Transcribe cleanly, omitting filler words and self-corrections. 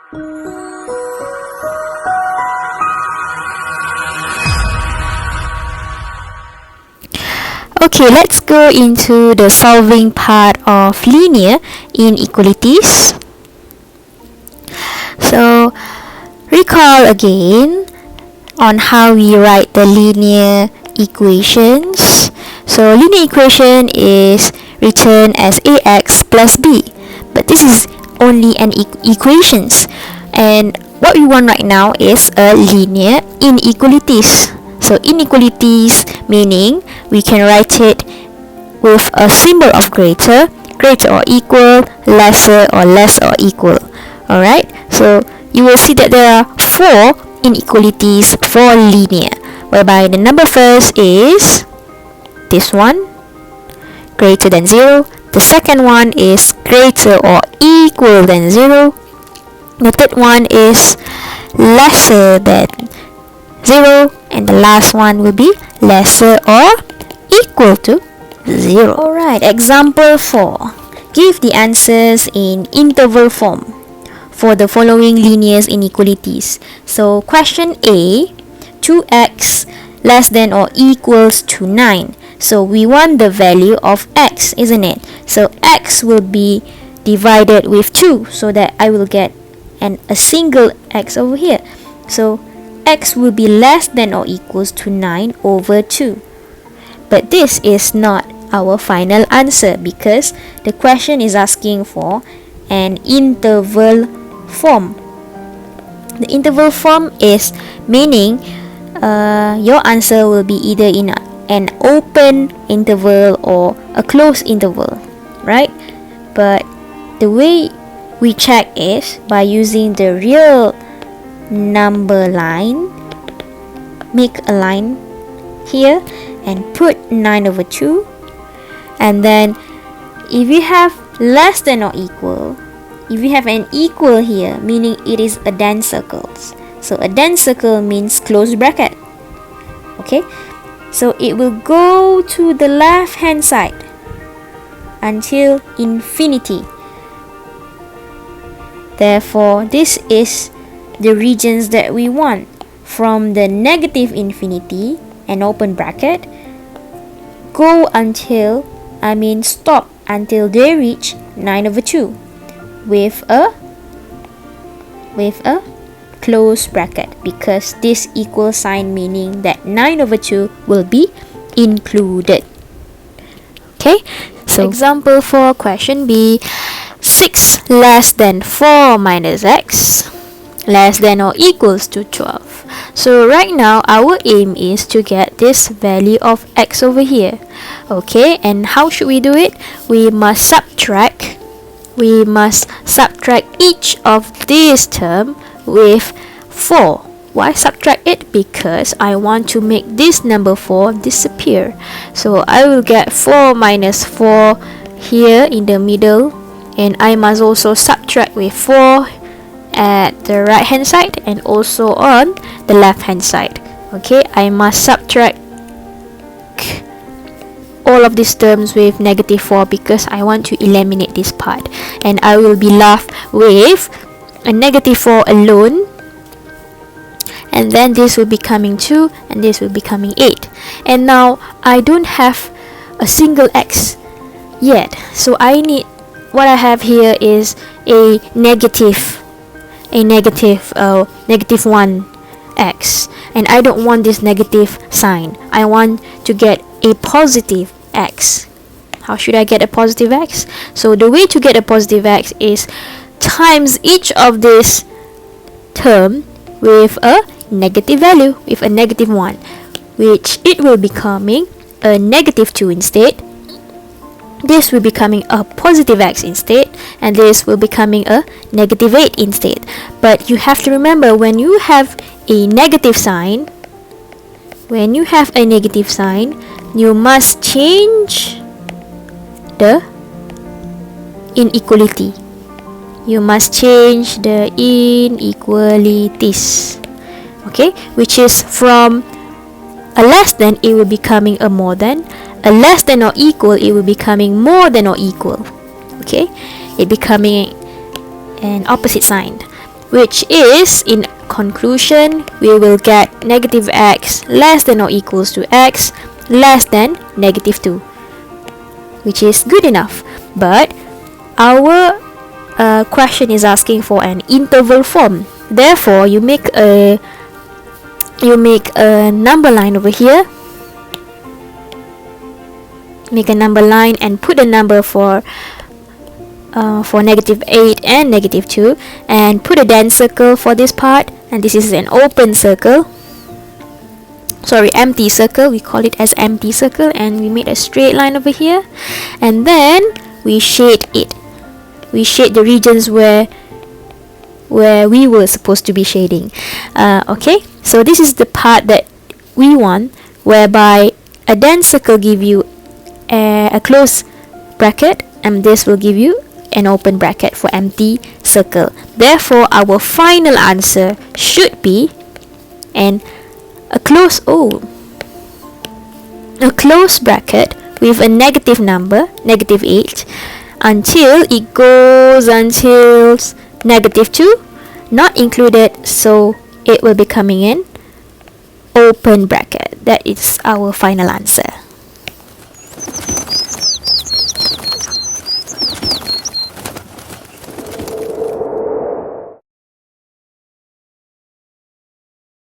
Okay, let's go into the solving part of linear inequalities. So, recall again on how we write the linear equations. So, linear equation is written as ax plus b, but this is only an equations, and what we want right now is a linear inequalities. So inequalities meaning we can write it with a symbol of greater, greater or equal, lesser or less or equal. Alright, so you will see that there are 4 inequalities for linear, whereby the number first is this one, greater than 0. The second one is greater or equal than 0. The third one is lesser than 0, and the last one will be lesser or equal to 0. Alright, example 4. Give the answers in interval form for the following linear inequalities. So question A, 2x less than or equals to 9. So we want the value of x, isn't it? So x will be divided with 2, so that I will get a single x over here. So x will be less than or equals to 9 over 2. But this is not our final answer because the question is asking for an interval form. The interval form is meaning your answer will be either in an open interval or a closed interval, right? But the way we check is by using the real number line. Make a line here and put 9 over 2, and then if you have less than or equal, if you have an equal here, meaning it is a dense circle. So a dense circle means closed bracket. Okay, so it will go to the left hand side until infinity. Therefore, this is the regions that we want, from the negative infinity, an open bracket, go until, stop until they reach 9 over 2 with a close bracket, because this equal sign meaning that 9 over 2 will be included. Okay, so example for question B, 6 less than 4 minus x less than or equals to 12. So right now our aim is to get this value of x over here. Okay, and how should we do it? We must subtract each of these term with 4. Why subtract it? Because I want to make this number 4 disappear. So I will get 4 minus 4 here in the middle, and I must also subtract with 4 at the right hand side and also on the left hand side. Okay, I must subtract all of these terms with negative 4 because I want to eliminate this part, and I will be left with a negative 4 alone, and then this will be coming 2 and this will be coming 8, and now I don't have a single x yet, so I need, what I have here is a negative 1x, and I don't want this negative sign. I want to get a positive x. How should I get a positive x? So the way to get a positive x is times each of this term with a negative value, with a negative 1, which it will be becoming a negative 2 instead. This will be becoming a positive x instead, and this will be becoming a negative 8 instead. But you have to remember, when you have a negative sign, you must change the inequality. You must change the inequalities. Okay, which is from a less than, it will be becoming a more than. A less than or equal, it will be becoming more than or equal. Okay, it becoming an opposite sign. which is, in conclusion, we will get negative x less than or equals to x less than negative 2, which is good enough. But our question is asking for an interval form. Therefore, you make a number line over here. Make a number line and put a number for negative 8 and negative 2, and put a dense circle for this part, and this is an open circle. Sorry, empty circle. We call it as empty circle, and we made a straight line over here, and then we shade it. We shade the regions where we were supposed to be shading. Okay, so this is the part that we want, whereby a dense circle give you a close bracket, and this will give you an open bracket for empty circle. Therefore, our final answer should be a close bracket with a negative number, negative 8, until it goes until negative 2, not included, so it will be coming in open bracket. That is our final answer.